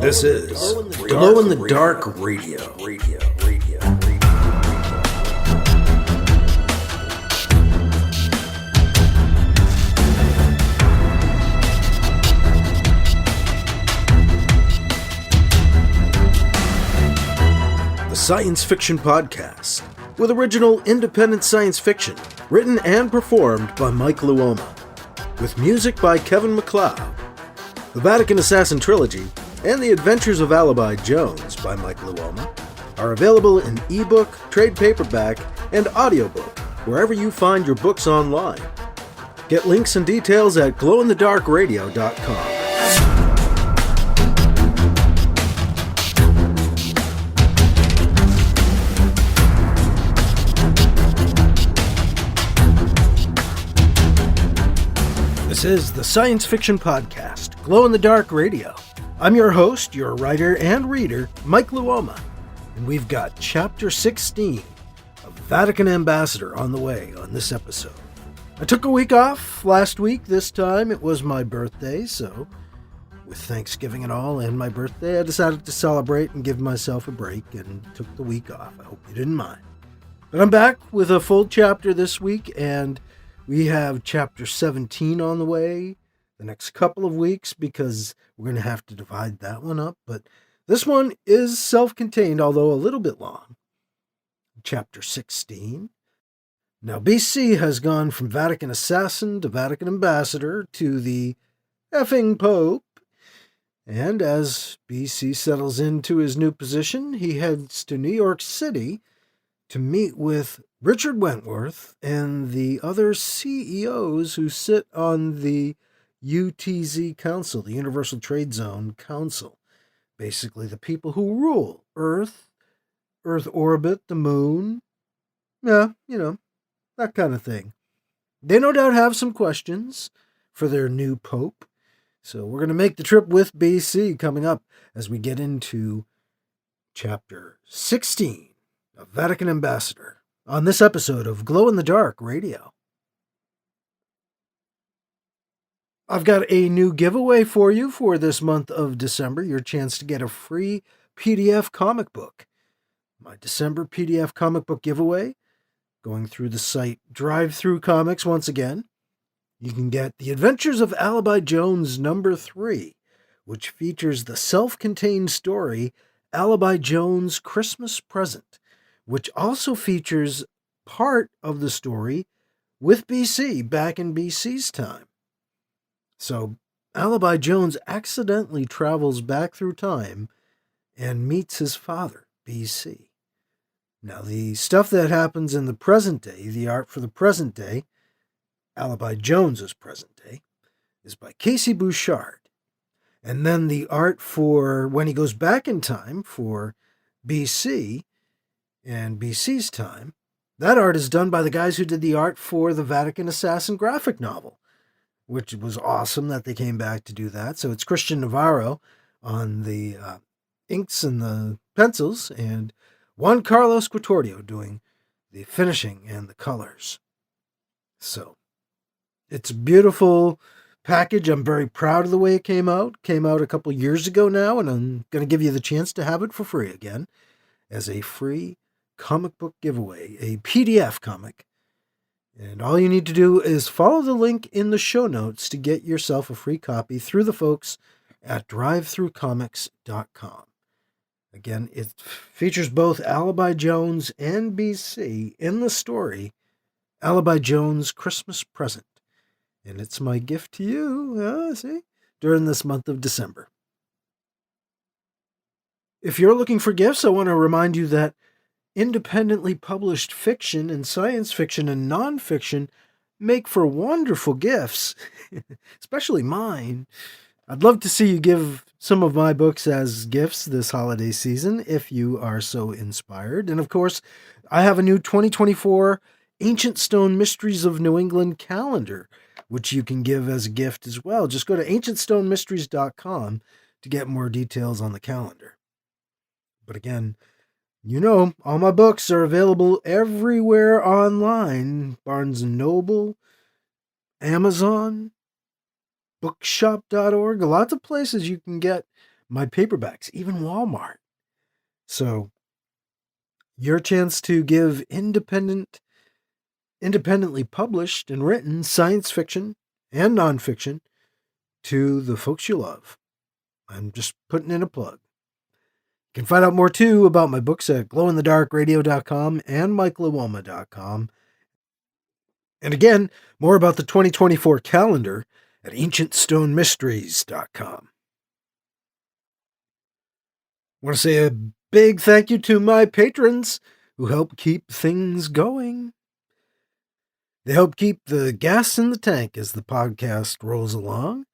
This is Glow in the Dark Radio. The science fiction podcast with original independent science fiction written and performed by Mike Luoma, with music by Kevin MacLeod. The Vatican Assassin Trilogy and The Adventures of Alibi Jones by Mike Luoma are available in ebook, trade paperback, and audiobook wherever you find your books online. Get links and details at glowinthedarkradio.com. This is the Science Fiction Podcast, Glow in the Dark Radio. I'm your host, your writer and reader, Mike Luoma, and we've got Chapter 16 of Vatican Ambassador on the way on this episode. I took a week off last week. This time it was my birthday, so with Thanksgiving and all and my birthday, I decided to celebrate and give myself a break and took the week off. I hope you didn't mind. But I'm back with a full chapter this week, and we have Chapter 17 on the way the next couple of weeks because we're going to have to divide that one up. But this one is self-contained, although a little bit long. Chapter 16. Now, BC has gone from Vatican Assassin to Vatican Ambassador to the effing Pope. And as BC settles into his new position, he heads to New York City to meet with Richard Wentworth and the other CEOs who sit on the UTZ Council, the Universal Trade Zone Council. Basically, the people who rule Earth orbit, the moon. Yeah, that kind of thing. They no doubt have some questions for their new pope. So we're going to make the trip with BC coming up as we get into Chapter 16 of Vatican Ambassador on this episode of Glow in the Dark Radio. I've got a new giveaway for you for this month of December, your chance to get a free PDF comic book. My December PDF comic book giveaway, going through the site Drive-Thru Comics once again. You can get The Adventures of Alibi Jones number 3, which features the self-contained story Alibi Jones' Christmas Present, which also features part of the story with BC back in BC's time. So, Alibi Jones accidentally travels back through time and meets his father, BC. Now, the stuff that happens in the present day, the art for the present day, Alibi Jones's present day, is by Casey Bouchard. And then the art for when he goes back in time for BC and BC's time, that art is done by the guys who did the art for the Vatican Assassin graphic novel, which was awesome that they came back to do that. So it's Christian Navarro on the inks and the pencils, and Juan Carlos Quattordio doing the finishing and the colors. So it's a beautiful package. I'm very proud of the way it came out. Came out a couple years ago now, and I'm going to give you the chance to have it for free again as a free comic book giveaway, a PDF comic. And all you need to do is follow the link in the show notes to get yourself a free copy through the folks at drivethroughcomics.com. Again, it features both Alibi Jones and BC in the story Alibi Jones' Christmas Present. And it's my gift to you, during this month of December. If you're looking for gifts, I want to remind you that independently published fiction and science fiction and nonfiction make for wonderful gifts, especially mine. I'd love to see you give some of my books as gifts this holiday season if you are so inspired. And of course, I have a new 2024 Ancient Stone Mysteries of New England calendar, which you can give as a gift as well. Just go to ancientstonemysteries.com to get more details on the calendar. But again, all my books are available everywhere online. Barnes & Noble, Amazon, bookshop.org, lots of places you can get my paperbacks, even Walmart. So, your chance to give independently published and written science fiction and nonfiction to the folks you love. I'm just putting in a plug. You can find out more, too, about my books at glowinthedarkradio.com and mikeluoma.com. And again, more about the 2024 calendar at ancientstonemysteries.com. I want to say a big thank you to my patrons who help keep things going. They help keep the gas in the tank as the podcast rolls along.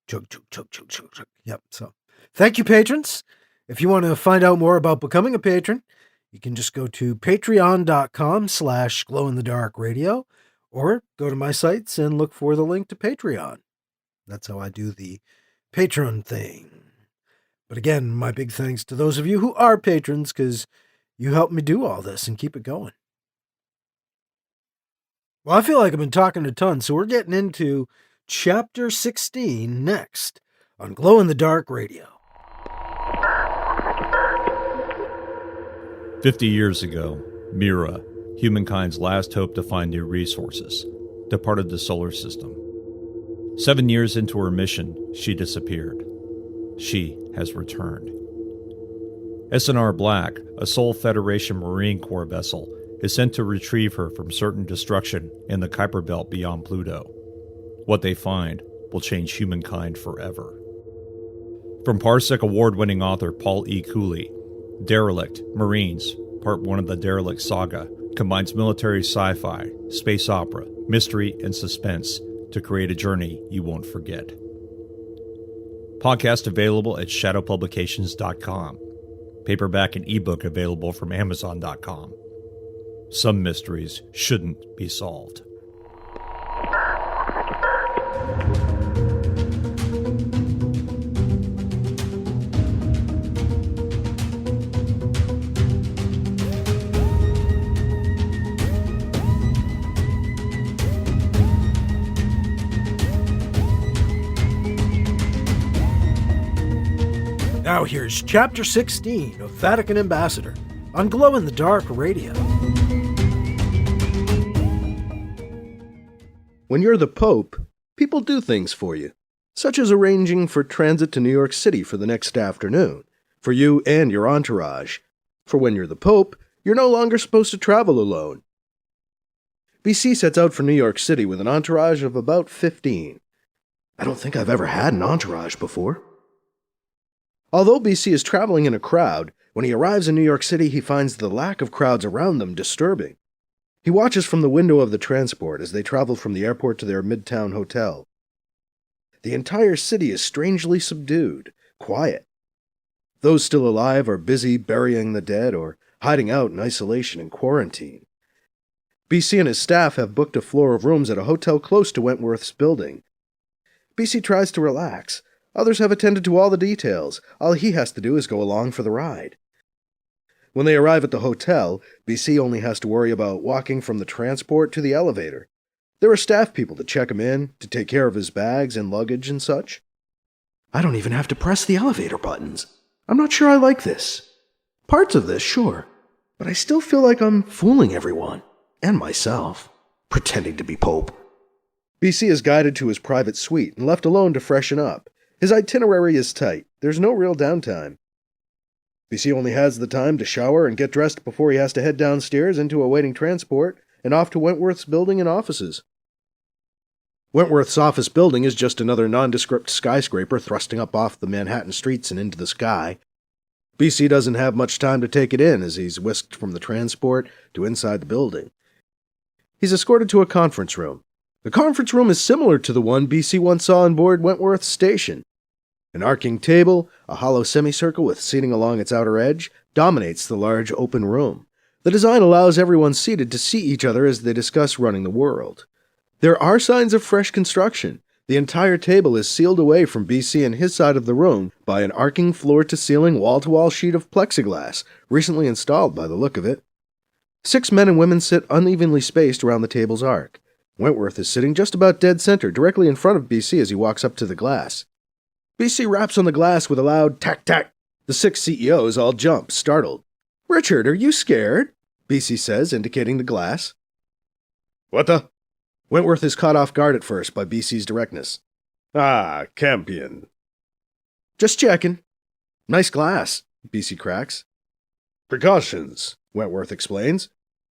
Chug, chug, chug, chug, chug, chug. Yep, so thank you, patrons. If you want to find out more about becoming a patron, you can just go to patreon.com/glowinthedarkradio or go to my sites and look for the link to Patreon. That's how I do the Patreon thing. But again, my big thanks to those of you who are patrons, because you help me do all this and keep it going. Well, I feel like I've been talking a ton, so we're getting into Chapter 16 next on Glow in the Dark Radio. 50 years ago, Mira, humankind's last hope to find new resources, departed the solar system. 7 years into her mission, she disappeared. She has returned. SNR Black, a Sol Federation Marine Corps vessel, is sent to retrieve her from certain destruction in the Kuiper Belt beyond Pluto. What they find will change humankind forever. From Parsec award-winning author Paul E. Cooley, Derelict, Marines, Part 1 of the Derelict Saga, combines military sci-fi, space opera, mystery, and suspense to create a journey you won't forget. Podcast available at shadowpublications.com. Paperback and ebook available from amazon.com. Some mysteries shouldn't be solved. Now here's Chapter 16 of Vatican Ambassador on Glow in the Dark Radio. When you're the Pope, people do things for you, such as arranging for transit to New York City for the next afternoon, for you and your entourage. For when you're the Pope, you're no longer supposed to travel alone. BC sets out for New York City with an entourage of about 15. I don't think I've ever had an entourage before. Although BC is traveling in a crowd, when he arrives in New York City, he finds the lack of crowds around them disturbing. He watches from the window of the transport as they travel from the airport to their midtown hotel. The entire city is strangely subdued, quiet. Those still alive are busy burying the dead or hiding out in isolation and quarantine. BC and his staff have booked a floor of rooms at a hotel close to Wentworth's building. BC tries to relax. Others have attended to all the details. All he has to do is go along for the ride. When they arrive at the hotel, BC only has to worry about walking from the transport to the elevator. There are staff people to check him in, to take care of his bags and luggage and such. I don't even have to press the elevator buttons. I'm not sure I like this. Parts of this, sure. But I still feel like I'm fooling everyone, and myself, pretending to be Pope. BC is guided to his private suite and left alone to freshen up. His itinerary is tight. There's no real downtime. BC only has the time to shower and get dressed before he has to head downstairs into a waiting transport and off to Wentworth's building and offices. Wentworth's office building is just another nondescript skyscraper thrusting up off the Manhattan streets and into the sky. BC doesn't have much time to take it in as he's whisked from the transport to inside the building. He's escorted to a conference room. The conference room is similar to the one BC once saw on board Wentworth's station. An arcing table, a hollow semicircle with seating along its outer edge, dominates the large open room. The design allows everyone seated to see each other as they discuss running the world. There are signs of fresh construction. The entire table is sealed away from BC and his side of the room by an arcing floor-to-ceiling, wall-to-wall sheet of plexiglass, recently installed by the look of it. 6 men and women sit unevenly spaced around the table's arc. Wentworth is sitting just about dead center, directly in front of BC as he walks up to the glass. BC raps on the glass with a loud tack-tack. The 6 CEOs all jump, startled. "Richard, are you scared?" BC says, indicating the glass. "What the?" Wentworth is caught off guard at first by BC's directness. "Ah, Campion." "Just checking." "Nice glass," BC cracks. "Precautions," Wentworth explains.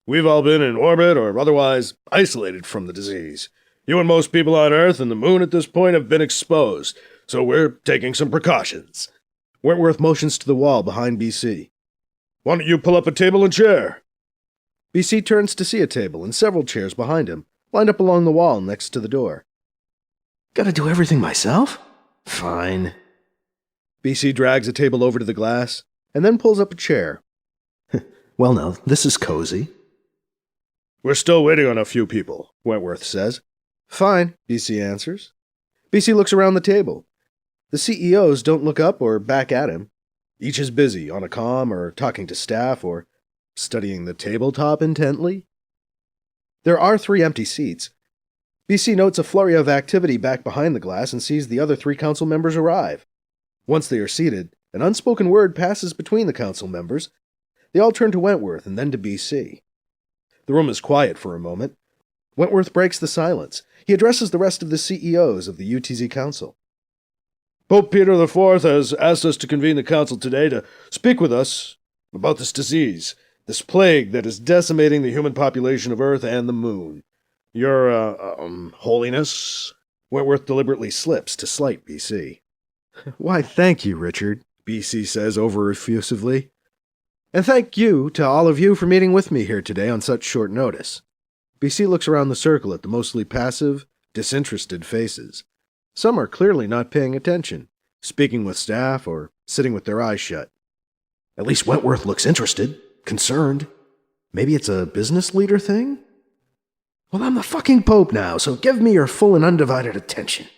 "We've all been in orbit or otherwise isolated from the disease. You and most people on Earth and the Moon at this point have been exposed, so we're taking some precautions." Wentworth motions to the wall behind BC. "Why don't you pull up a table and chair?" BC turns to see a table and several chairs behind him, lined up along the wall next to the door. "Gotta do everything myself? Fine." BC drags a table over to the glass, and then pulls up a chair. "Well, now, this is cozy." "We're still waiting on a few people," Wentworth says. "Fine," BC answers. BC looks around the table. The CEOs don't look up or back at him. Each is busy, on a comm, or talking to staff, or studying the tabletop intently. There are 3 empty seats. BC notes a flurry of activity back behind the glass and sees the other 3 council members arrive. Once they are seated, an unspoken word passes between the council members. They all turn to Wentworth and then to BC. The room is quiet for a moment. Wentworth breaks the silence. He addresses the rest of the CEOs of the UTZ Council. "Pope Peter IV has asked us to convene the council today to speak with us about this disease, this plague that is decimating the human population of Earth and the Moon. Your, Holiness?" Wentworth deliberately slips to slight BC. "Why, thank you, Richard," BC says over-effusively. "And thank you to all of you for meeting with me here today on such short notice." BC looks around the circle at the mostly passive, disinterested faces. Some are clearly not paying attention, speaking with staff, or sitting with their eyes shut. At least Wentworth looks interested, concerned. Maybe it's a business leader thing? "Well, I'm the fucking Pope now, so give me your full and undivided attention."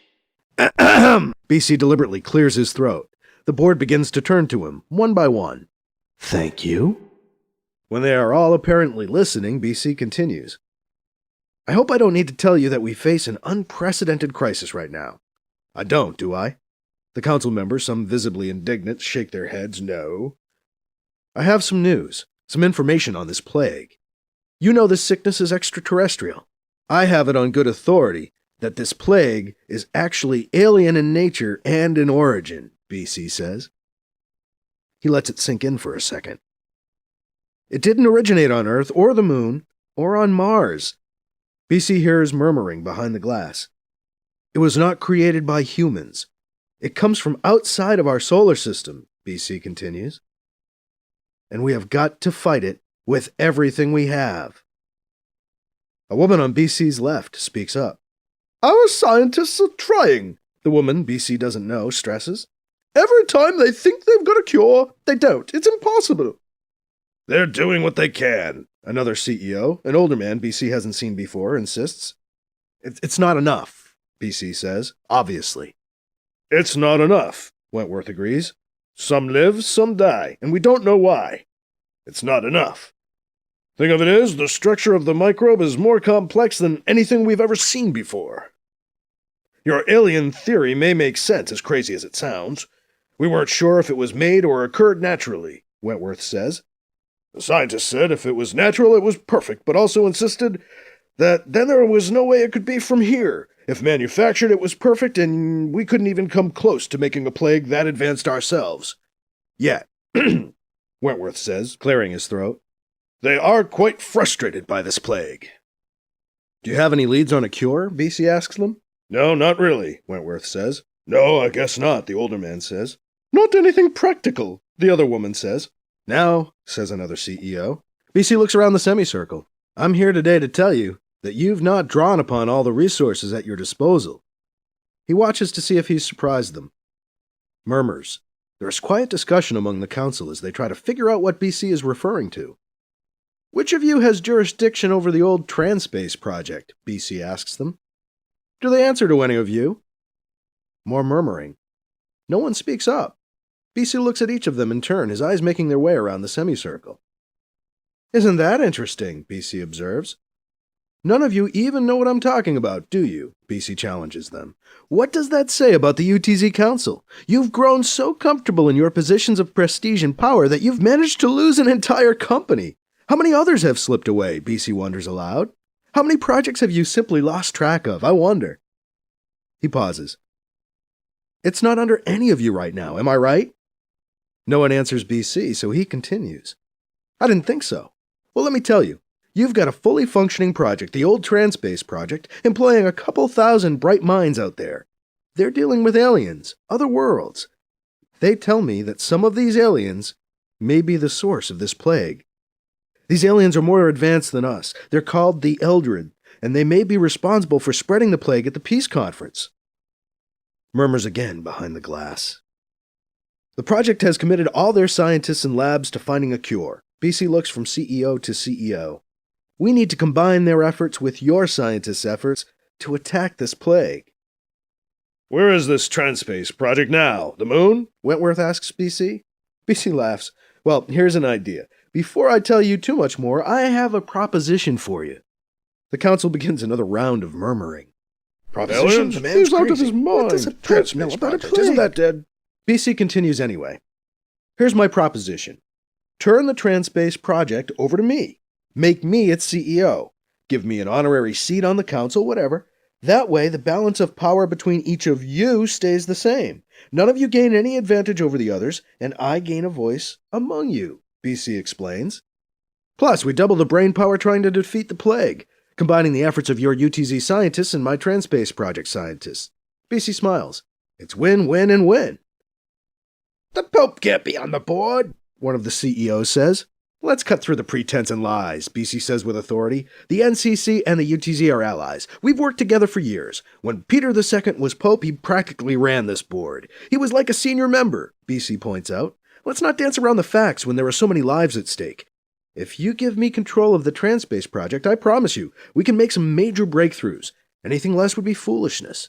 BC deliberately clears his throat. The board begins to turn to him, one by one. "Thank you." When they are all apparently listening, BC continues. "I hope I don't need to tell you that we face an unprecedented crisis right now. I don't, do I?" The council members, some visibly indignant, shake their heads no. "I have some news, some information on this plague. You know this sickness is extraterrestrial. I have it on good authority that this plague is actually alien in nature and in origin," BC says. He lets it sink in for a second. "It didn't originate on Earth or the Moon or on Mars." BC hears murmuring behind the glass. "It was not created by humans. It comes from outside of our solar system," BC continues. "And we have got to fight it with everything we have." A woman on BC's left speaks up. "Our scientists are trying," the woman BC doesn't know stresses. "Every time they think they've got a cure, they don't. It's impossible." "They're doing what they can," another CEO, an older man BC hasn't seen before, insists. It's not enough," BC says, obviously. "It's not enough," Wentworth agrees. "Some live, some die, and we don't know why. It's not enough. Thing of it is, the structure of the microbe is more complex than anything we've ever seen before. Your alien theory may make sense, as crazy as it sounds. We weren't sure if it was made or occurred naturally," Wentworth says. "The scientists said if it was natural, it was perfect, but also insisted that then there was no way it could be from here. If manufactured, it was perfect, and we couldn't even come close to making a plague that advanced ourselves. Yet," Wentworth says, clearing his throat, "they are quite frustrated by this plague." "Do you have any leads on a cure?" BC asks them. "No, not really," Wentworth says. "No, I guess not," the older man says. "Not anything practical," the other woman says. "Now," says another CEO. BC looks around the semicircle. "I'm here today to tell you that you've not drawn upon all the resources at your disposal." He watches to see if he's surprised them. Murmurs. There is quiet discussion among the council as they try to figure out what BC is referring to. "Which of you has jurisdiction over the old Transpace project?" BC asks them. "Do they answer to any of you?" More murmuring. No one speaks up. BC looks at each of them in turn, his eyes making their way around the semicircle. "Isn't that interesting?" BC observes. None of you even know what I'm talking about, do you? BC challenges them. What does that say about the UTZ Council? You've grown so comfortable in your positions of prestige and power that you've managed to lose an entire company. How many others have slipped away? BC wonders aloud. How many projects have you simply lost track of? I wonder. He pauses. It's not under any of you right now, am I right? No one answers BC, so he continues. I didn't think so. Well, let me tell you. You've got a fully functioning project, the old Transpace project, employing a couple thousand bright minds out there. They're dealing with aliens, other worlds. They tell me that some of these aliens may be the source of this plague. These aliens are more advanced than us. They're called the Eldred, and they may be responsible for spreading the plague at the peace conference. Murmurs again behind the glass. The project has committed all their scientists and labs to finding a cure. BC looks from CEO to CEO. We need to combine their efforts with your scientists' efforts to attack this plague. Where is this Transpace project now? The moon? Wentworth asks BC. BC laughs. Well, here's an idea. Before I tell you too much more, I have a proposition for you. The council begins another round of murmuring. Proposition? The man's crazy. Out of his mind. What does a Pope know about a plague? Isn't that dead? BC continues anyway. Here's my proposition. Turn the Transpace project over to me. Make me its CEO. Give me an honorary seat on the council, whatever. That way, the balance of power between each of you stays the same. None of you gain any advantage over the others, and I gain a voice among you, BC explains. Plus, we double the brain power trying to defeat the plague, combining the efforts of your UTZ scientists and my Transpace project scientists. BC smiles. It's win, win, and win. The Pope can't be on the board, one of the CEOs says. Let's cut through the pretense and lies, BC says with authority. The NCC and the UTZ are allies. We've worked together for years. When Peter II was Pope, he practically ran this board. He was like a senior member, BC points out. Let's not dance around the facts when there are so many lives at stake. If you give me control of the Transpace project, I promise you, we can make some major breakthroughs. Anything less would be foolishness.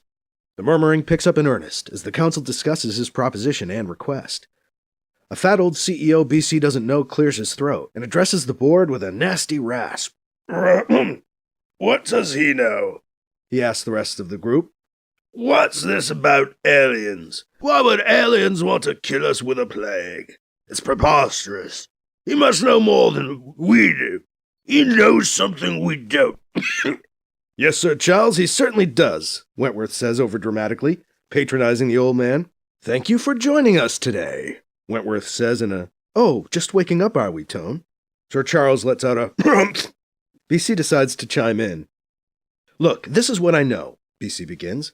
The murmuring picks up in earnest as the council discusses his proposition and request. A fat old CEO BC doesn't know clears his throat and addresses the board with a nasty rasp. What does he know? He asks the rest of the group. What's this about aliens? Why would aliens want to kill us with a plague? It's preposterous. He must know more than we do. He knows something we don't. Yes, Sir Charles, he certainly does, Wentworth says overdramatically, patronizing the old man. Thank you for joining us today, Wentworth says in a, "Oh, just waking up, are we?" tone. Sir Charles lets out a BC decides to chime in. Look, this is what I know, BC begins.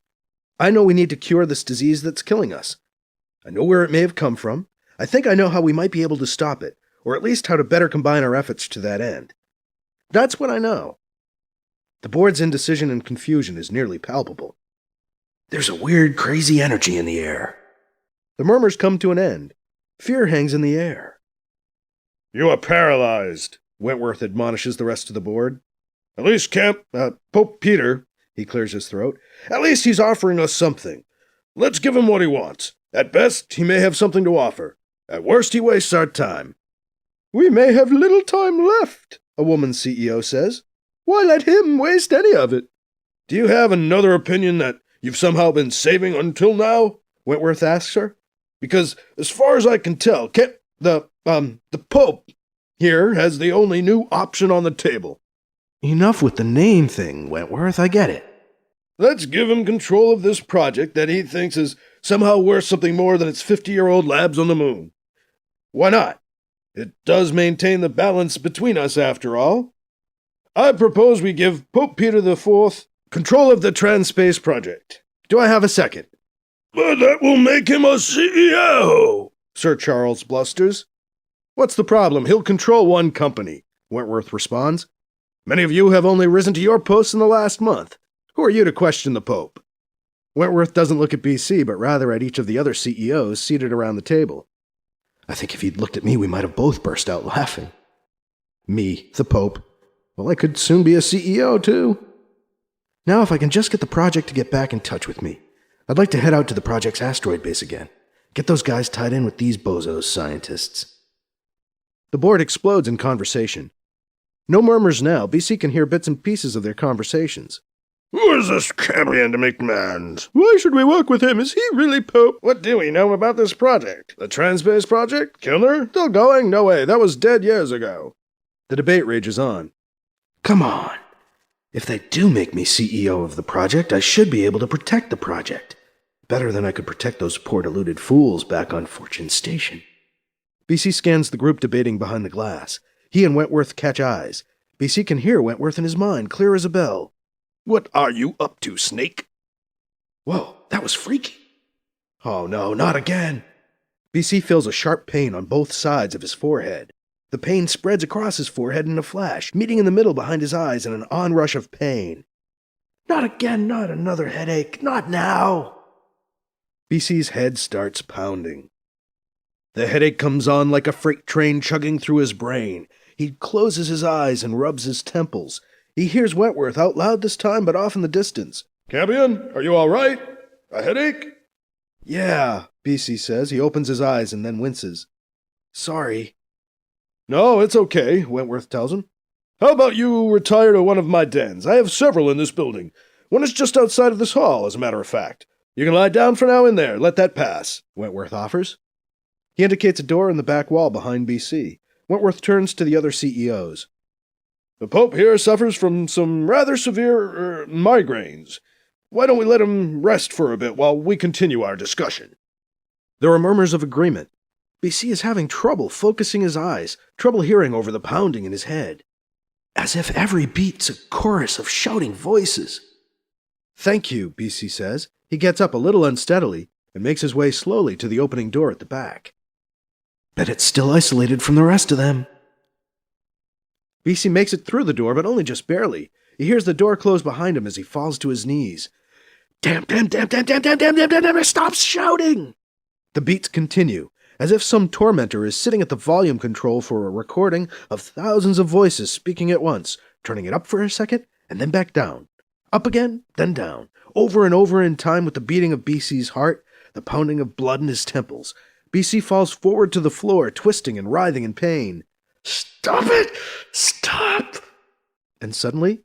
I know we need to cure this disease that's killing us. I know where it may have come from. I think I know how we might be able to stop it, or at least how to better combine our efforts to that end. That's what I know. The board's indecision and confusion is nearly palpable. There's a weird, crazy energy in the air. The murmurs come to an end. Fear hangs in the air. You are paralyzed, Wentworth admonishes the rest of the board. At least Pope Peter, he clears his throat, at least he's offering us something. Let's give him what he wants. At best, he may have something to offer. At worst, he wastes our time. We may have little time left, a woman CEO says. Why let him waste any of it? Do you have another opinion that you've somehow been saving until now? Wentworth asks her. Because, as far as I can tell, the Pope here has the only new option on the table. Enough with the name thing, Wentworth, I get it. Let's give him control of this project that he thinks is somehow worth something more than its 50-year-old labs on the moon. Why not? It does maintain the balance between us, after all. I propose we give Pope Peter IV control of the Transpace project. Do I have a second? But that will make him a CEO, Sir Charles blusters. What's the problem? He'll control one company, Wentworth responds. Many of you have only risen to your posts in the last month. Who are you to question the Pope? Wentworth doesn't look at BC, but rather at each of the other CEOs seated around the table. I think if he'd looked at me, we might have both burst out laughing. Me, the Pope. Well, I could soon be a CEO, too. Now, if I can just get the project to get back in touch with me, I'd like to head out to the project's asteroid base again. Get those guys tied in with these bozos scientists. The board explodes in conversation. No murmurs now. BC can hear bits and pieces of their conversations. Who is this champion to make demands? Why should we work with him? Is he really Pope? What do we know about this project? The Transpace Project? Kilner? Still going? No way. That was dead years ago. The debate rages on. Come on. If they do make me CEO of the project, I should be able to protect the project. Better than I could protect those poor deluded fools back on Fortune Station. BC scans the group debating behind the glass. He and Wentworth catch eyes. BC can hear Wentworth in his mind, clear as a bell. What are you up to, Snake? Whoa, that was freaky. Oh no, not again. BC feels a sharp pain on both sides of his forehead. The pain spreads across his forehead in a flash, meeting in the middle behind his eyes in an onrush of pain. Not again, not another headache, not now. BC's head starts pounding. The headache comes on like a freight train chugging through his brain. He closes his eyes and rubs his temples. He hears Wentworth out loud this time, but off in the distance. Champion, are you all right? A headache? Yeah, BC says. He opens his eyes and then winces. Sorry. No, it's okay, Wentworth tells him. How about you retire to one of my dens? I have several in this building. One is just outside of this hall, as a matter of fact. You can lie down for now in there. Let that pass, Wentworth offers. He indicates a door in the back wall behind BC. Wentworth turns to the other CEOs. The Pope here suffers from some rather severe migraines. Why don't we let him rest for a bit while we continue our discussion? There are murmurs of agreement. BC is having trouble focusing his eyes, trouble hearing over the pounding in his head. As if every beat's a chorus of shouting voices. Thank you, BC says. He gets up a little unsteadily and makes his way slowly to the opening door at the back. Bet it's still isolated from the rest of them. BC makes it through the door, but only just barely. He hears the door close behind him as he falls to his knees. Damn, stop shouting! The beats continue, as if some tormentor is sitting at the volume control for a recording of thousands of voices speaking at once, turning it up for a second, and then back down. Up again, then down. Over and over in time with the beating of BC's heart, the pounding of blood in his temples. BC falls forward to the floor, twisting and writhing in pain. Stop it! Stop! And suddenly,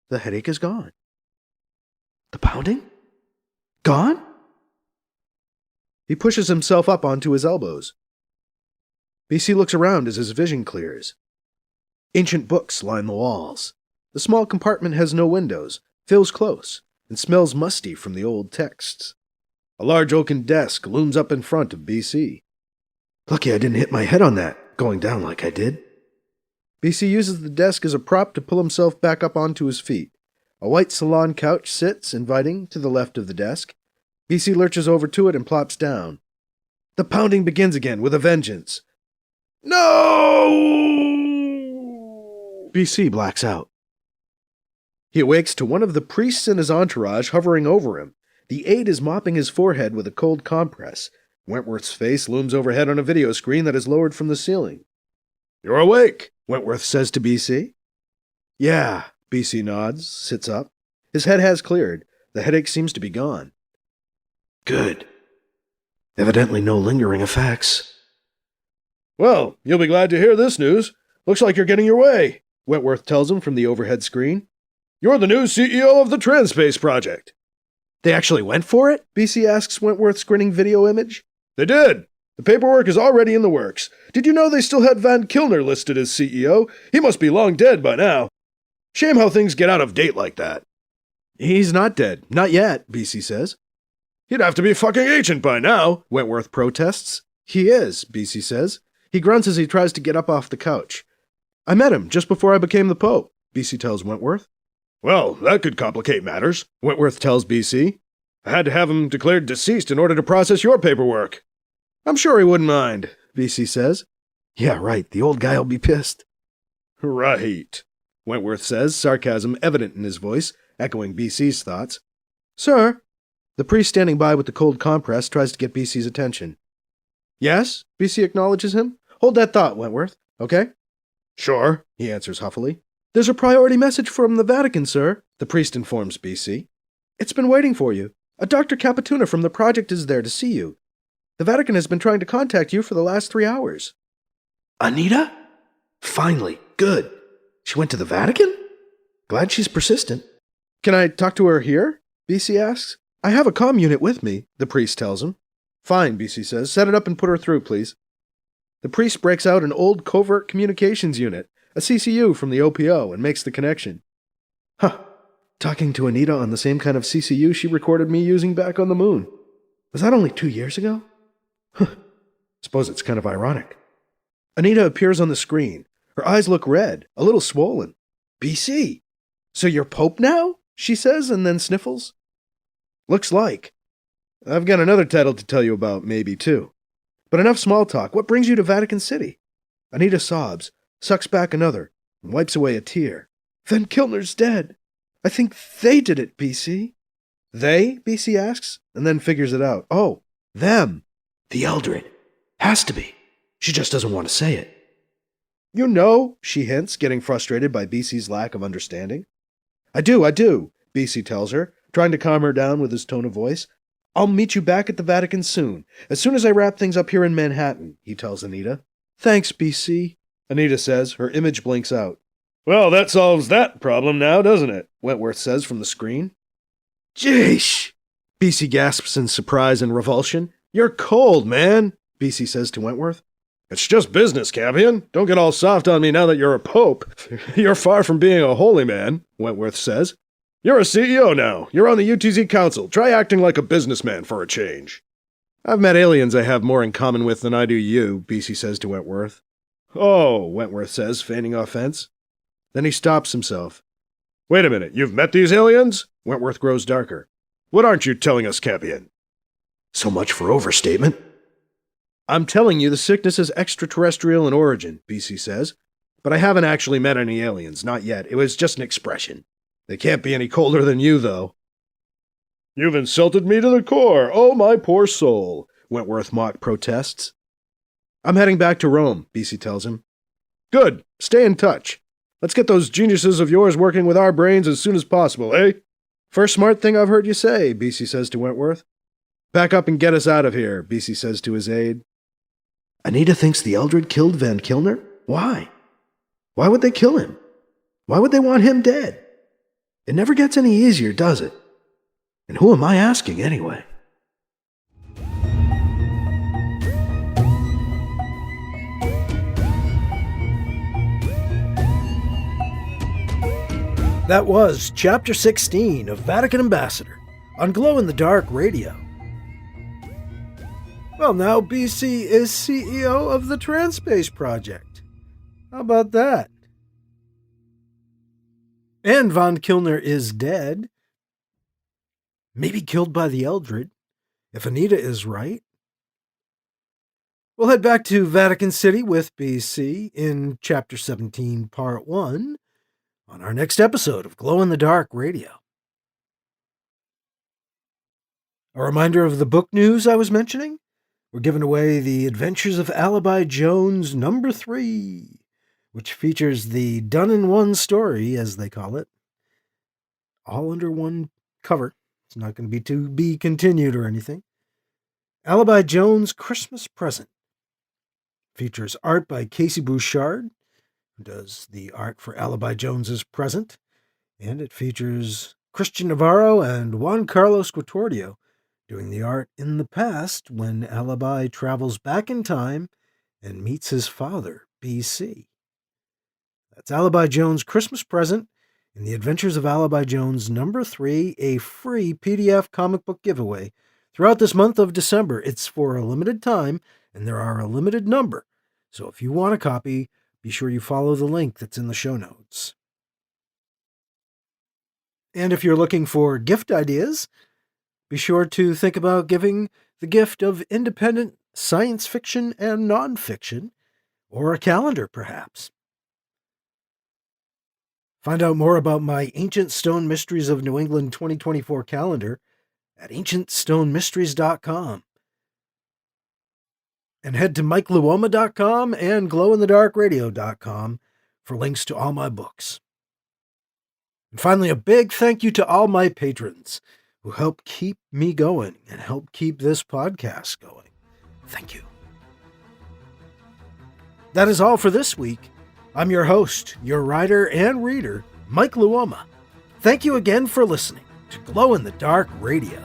the headache is gone. The pounding? Gone? He pushes himself up onto his elbows. BC looks around as his vision clears. Ancient books line the walls. The small compartment has no windows, feels close, and smells musty from the old texts. A large oaken desk looms up in front of BC. Lucky I didn't hit my head on that, going down like I did. BC uses the desk as a prop to pull himself back up onto his feet. A white salon couch sits, inviting, to the left of the desk. BC lurches over to it and plops down. The pounding begins again with a vengeance. No! BC blacks out. He awakes to one of the priests in his entourage hovering over him. The aide is mopping his forehead with a cold compress. Wentworth's face looms overhead on a video screen that is lowered from the ceiling. You're awake, Wentworth says to BC. Yeah, BC nods, sits up. His head has cleared. The headache seems to be gone. Good. Evidently no lingering effects. Well, you'll be glad to hear this news. Looks like you're getting your way, Wentworth tells him from the overhead screen. You're the new CEO of the Transpace Project. They actually went for it? BC asks Wentworth's grinning video image. They did. The paperwork is already in the works. Did you know they still had Van Kilner listed as CEO? He must be long dead by now. Shame how things get out of date like that. He's not dead. Not yet, BC says. He'd have to be fucking ancient by now, Wentworth protests. He is, BC says. He grunts as he tries to get up off the couch. I met him just before I became the Pope, BC tells Wentworth. Well, that could complicate matters, Wentworth tells BC. I had to have him declared deceased in order to process your paperwork. I'm sure he wouldn't mind, BC says. Yeah, right, the old guy'll be pissed. Right, Wentworth says, sarcasm evident in his voice, echoing BC's thoughts. Sir? The priest standing by with the cold compress tries to get BC's attention. Yes? BC acknowledges him. Hold that thought, Wentworth, okay? Sure, he answers huffily. There's a priority message from the Vatican, sir, the priest informs BC. It's been waiting for you. A Dr. Capituna from the project is there to see you. The Vatican has been trying to contact you for the last 3 hours. Anita? Finally, good. She went to the Vatican? Glad she's persistent. Can I talk to her here? BC asks. I have a comm unit with me, the priest tells him. Fine, BC says. Set it up and put her through, please. The priest breaks out an old covert communications unit, a CCU from the OPO, and makes the connection. Huh. Talking to Anita on the same kind of CCU she recorded me using back on the moon. Was that only 2 years ago? Huh. Suppose it's kind of ironic. Anita appears on the screen. Her eyes look red, a little swollen. BC, so you're Pope now? She says, and then sniffles. Looks like. I've got another title to tell you about, maybe, too. But enough small talk. What brings you to Vatican City? Anita sobs, sucks back another, and wipes away a tear. Van Kilner's dead. I think they did it, BC. They? BC asks, and then figures it out. Oh, them. The Eldred. Has to be. She just doesn't want to say it. You know, she hints, getting frustrated by BC's lack of understanding. I do, BC tells her, trying to calm her down with his tone of voice. I'll meet you back at the Vatican soon as I wrap things up here in Manhattan, he tells Anita. Thanks, BC, Anita says. Her image blinks out. Well, that solves that problem now, doesn't it? Wentworth says from the screen. Jeesh! BC gasps in surprise and revulsion. You're cold, man, BC says to Wentworth. It's just business, Campion. Don't get all soft on me now that you're a pope. You're far from being a holy man, Wentworth says. You're a CEO now. You're on the UTZ Council. Try acting like a businessman for a change. I've met aliens I have more in common with than I do you, BC says to Wentworth. Oh, Wentworth says, feigning offense. Then he stops himself. Wait a minute, you've met these aliens? Wentworth grows darker. What aren't you telling us, Campion? So much for overstatement. I'm telling you the sickness is extraterrestrial in origin, BC says. But I haven't actually met any aliens, not yet. It was just an expression. They can't be any colder than you, though. You've insulted me to the core. Oh, my poor soul, Wentworth mock protests. I'm heading back to Rome, BC tells him. Good. Stay in touch. Let's get those geniuses of yours working with our brains as soon as possible, eh? First smart thing I've heard you say, BC says to Wentworth. Pack up and get us out of here, BC says to his aide. Anita thinks the Eldred killed Van Kilner? Why? Why would they kill him? Why would they want him dead? It never gets any easier, does it? And who am I asking, anyway? That was Chapter 16 of Vatican Ambassador on Glow in the Dark Radio. Well, now BC is CEO of the Transspace Project. How about that? And Von Kilner is dead. Maybe killed by the Eldred, if Anita is right. We'll head back to Vatican City with BC in Chapter 17, Part 1, on our next episode of Glow in the Dark Radio. A reminder of the book news I was mentioning. We're giving away The Adventures of Alibi Jones number 3, which features the done-in-one story, as they call it, all under one cover. It's not going to be continued or anything. Alibi Jones' Christmas Present features art by Casey Bouchard, who does the art for Alibi Jones's Present, and it features Christian Navarro and Juan Carlos Quattordio doing the art in the past when Alibi travels back in time and meets his father, BC. That's Alibi Jones' Christmas Present in The Adventures of Alibi Jones number 3, a free PDF comic book giveaway throughout this month of December. It's for a limited time, and there are a limited number. So if you want a copy, be sure you follow the link that's in the show notes. And if you're looking for gift ideas, be sure to think about giving the gift of independent science fiction and nonfiction, or a calendar, perhaps. Find out more about my Ancient Stone Mysteries of New England 2024 calendar at ancientstonemysteries.com. And head to MikeLuoma.com and glowinthedarkradio.com for links to all my books. And finally, a big thank you to all my patrons who help keep me going and help keep this podcast going. Thank you. That is all for this week. I'm your host, your writer and reader, Mike Luoma. Thank you again for listening to Glow in the Dark Radio.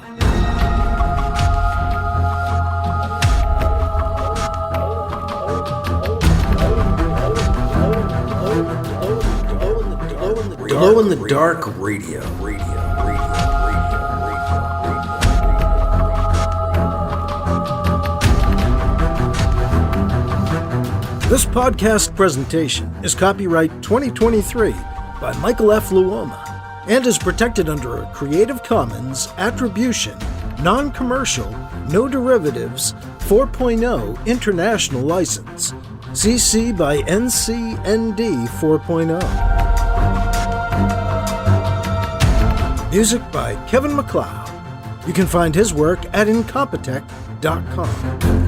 Glow in the Dark Radio. This podcast presentation is copyright 2023 by Michael F. Luoma and is protected under a Creative Commons Attribution, Non-Commercial, No Derivatives 4.0 International License, CC by NCND 4.0. Music by Kevin MacLeod. You can find his work at incompetech.com.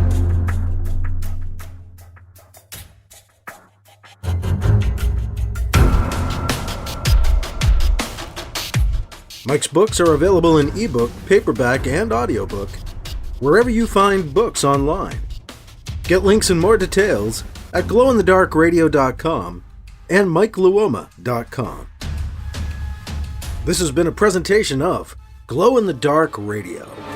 Mike's books are available in ebook, paperback, and audiobook, wherever you find books online. Get links and more details at glowinthedarkradio.com and mikeluoma.com. This has been a presentation of Glow in the Dark Radio.